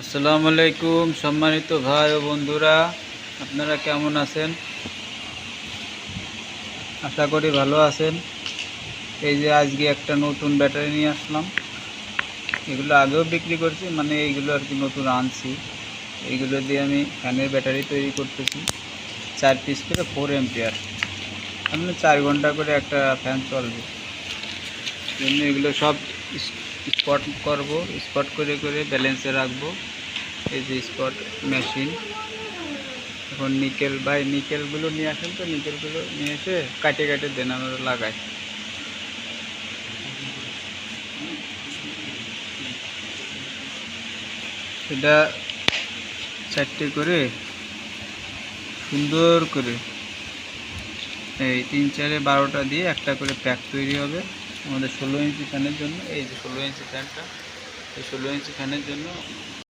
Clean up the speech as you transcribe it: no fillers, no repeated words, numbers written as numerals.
আসসালামু আলাইকুম সম্মানিত ভাই ও বন্ধুরা, আপনারা কেমন আছেন? আশা করি ভালো আছেন। এই যে আজকে একটা নতুন ব্যাটারি নিয়ে আসলাম। এগুলো আগেও বিক্রি করছি, মানে এইগুলো আর কি নতুন আনছি। এইগুলো দিয়ে আমি ফ্যানের ব্যাটারি তৈরি করতেছি। 4 পিস করে 4 এম্পিয়ার, মানে 4 ঘন্টা করে একটা ফ্যান চলবে। জন্য এগুলো সব স্পট করব, স্পট করে করে ব্যালেন্সে রাখবো। এই যে স্পট মেশিন। এখন নিকেলগুলো নিয়ে আসেন, তো নিকেলগুলো নিয়ে এসে কাটে কাটে দেন, আমরা লাগাই। এটা 4টে করে সুন্দর করে এই 3 4 12টা দিয়ে একটা করে প্যাক তৈরি হবে আমাদের 16 ইঞ্চি ফ্যানের জন্য। এই যে 16 ইঞ্চি ফ্যানটা, এই 16 ইঞ্চি ফ্যানের জন্য